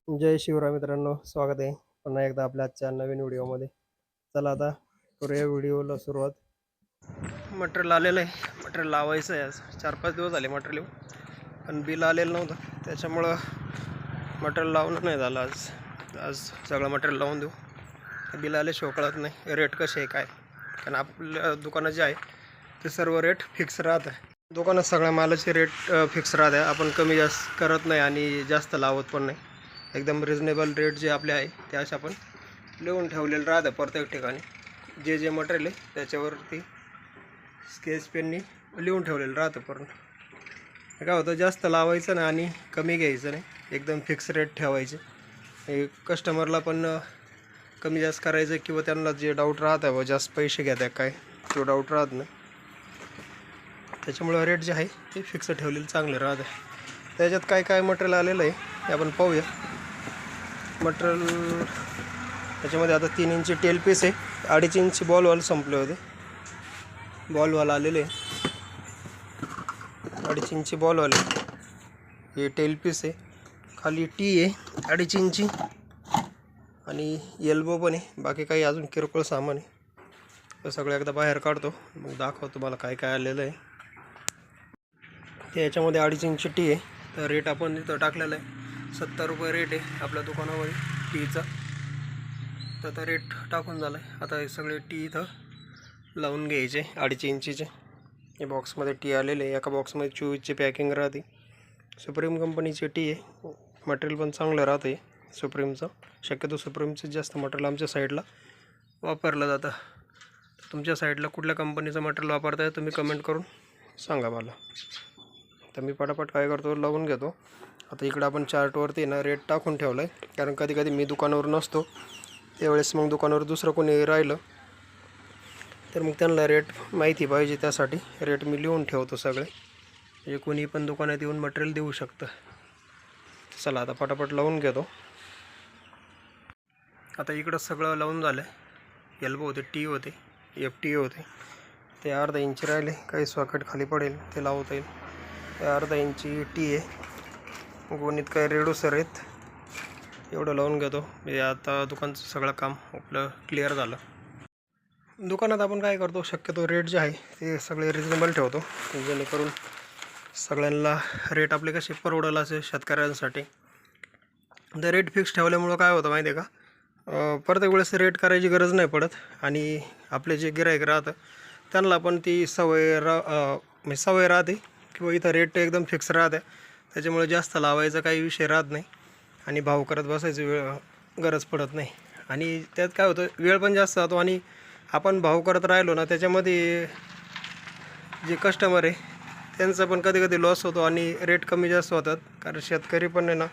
जय शिवराय मित्रांनो, स्वागत आहे पुन्हा एकदा आपल्या आजच्या नवीन व्हिडिओमध्ये. चला आता करूया व्हिडिओला सुरुवात. मटेरियल आलेलं आहे, मटेरियल लावायचं आहे. आज 4-5 दिवस झाले मटेरियल येऊन, पण बिल आलेलं नव्हतं, त्याच्यामुळं मटेरियल लावणं नाही झालं. आज सगळं मटेरियल लावून देऊ. बिल आल्याशिवाय कळत नाही रेट कसे आहे काय, कारण आपल्या दुकानात जे आहे ते सर्व रेट फिक्स राहतं. दुकानात सगळ्या मालाचे रेट फिक्स राहते. आपण कमी जास्त करत नाही आणि जास्त लावत पण नाही. एकदम रिजनेबल रेट जे आपले आहे ते असे आपण लिहून ठेवलेलं राहतं प्रत्येक ठिकाणी. जे जे मटेरियल आहे त्याच्यावरती स्केच पेननी लिहून ठेवलेलं राहतं. पण काय होतं, जास्त लावायचं नाही आणि कमी घ्यायचं नाही, एकदम फिक्स रेट ठेवायचे. कस्टमरला पण कमी जास्त करायचं किंवा त्यांना जे डाऊट राहतं व जास्त पैसे घेतात काय, तो डाऊट राहत नाही. त्याच्यामुळं रेट जे आहे ते फिक्स ठेवलेलं चांगलं राहतं. त्याच्यात काय काय मटेरियल आलेलं आहे ते आपण पाहूया. मटेरियल त्याच्यामध्ये आता 3 इंची टेल पीस आहे, 2.5 इंची बॉलवाल संपले होते. बॉलवाल आलेले 2.5 इंची बॉलवाले. हे टेल पीस आहे, खाली टी आहे 2.5 इंची आणि एल्बो पण आहे. बाकी काही अजून किरकोळ सामान आहे. तर सगळं एकदा बाहेर काढतो, मग दाखवतो मला काय काय आलेलं आहे. याच्यामध्ये 2.5 इंची टी आहे. तर रेट आपण इथं टाकलेला आहे 70 रुपये रेट आहे आपल्या दुकानामध्ये टीचा. तर आता रेट टाकून झाला आहे. आता हे सगळे टी इथं लावून घ्यायचे 2.5 इंचीचे. हे बॉक्समध्ये टी आलेले आहे. एका बॉक्समध्ये 24ची पॅकिंग राहते. सुप्रीम कंपनीची टी आहे. मटेरियल पण चांगलं राहते सुप्रीमचं. शक्यतो सुप्रीमचं जास्त मटेरियल आमच्या साईडला वापरलं जातं. तुमच्या साईडला कुठल्या कंपनीचं मटेरियल वापरताय तुम्ही कमेंट करून सांगा मला. तर मी पटापट काय करतो, लावून घेतो. आता इकडं आपण चार्टवरती ना रेट टाकून ठेवला आहे, कारण कधी कधी मी दुकानावर नसतो त्यावेळेस मग दुकानावर दुसरं कोणी राहिलं तर मग त्यांना रेट माहिती पाहिजे, त्यासाठी रेट मी लिहून ठेवतो सगळे. म्हणजे कोणी पण दुकानात येऊन मटेरियल देऊ शकतं. चला आता पटापट लावून घेतो. आता इकडं सगळं लावून झालं आहे. एल्बो होते, टी होते, FT होते. ते 1/2 इंची राहिले, काही सॉकेट खाली पडेल ते लावता येईल. ते 1/2 इंची टी आहे. गोणीत काय रेडूसर आहेत, एवढं लावून घेतो. म्हणजे आता दुकानचं सगळं काम आपलं क्लिअर झालं. दुकानात आपण काय करतो, शक्यतो रेट जे आहे ते सगळे रिजनेबल ठेवतो, जेणेकरून सगळ्यांना रेट आपले कसे परवडेल असे शेतकऱ्यांसाठी. तर रेट फिक्स ठेवल्यामुळं काय होतं माहिती आहे का, प्रत्येक वेळेस रेट करायची गरज नाही पडत आणि आपले जे गिराईक राहतं त्यांना पण ती सवय म्हणजे सवय राहते किंवा इथं रेट एकदम फिक्स राहते. त्याच्यामुळे जास्त लावायचा काही विषय राहत नाही आणि भाव करत बसायची गरज पडत नाही. आणि त्यात काय होतं, वेळ पण जास्त जातो आणि आपण भाव करत राहिलो ना त्याच्यामध्ये जे कस्टमर आहे त्यांचा पण कधी कधी लॉस होतो आणि रेट कमी जास्त होतात. कारण शेतकरी पण आहे ना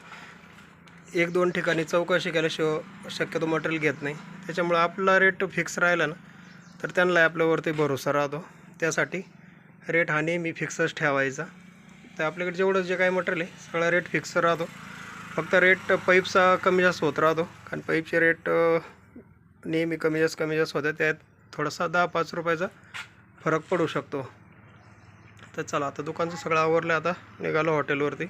1-2 ठिकाणी चौकशी केल्याशिवाय शक्यतो मटेरियल घेत नाही. त्याच्यामुळं आपला रेट फिक्स राहिला ना तर त्यांना आपल्यावरती भरोसा राहतो. त्यासाठी रेट हा नेहमी फिक्सच ठेवायचा. तर आपल्याकडे जेवढं जे काही मटेरियल आहे सगळा रेट फिक्स राहतो. फक्त रेट पाईपचा कमी जास्त होत राहतो, कारण पाईपचे रेट नेहमी कमी जास्त होते. त्यात थोडासा 10-5 रुपयाचा फरक पडू शकतो. तर चला आता दुकानचं सगळं आवरलं, आता निघालो हॉटेलवरती.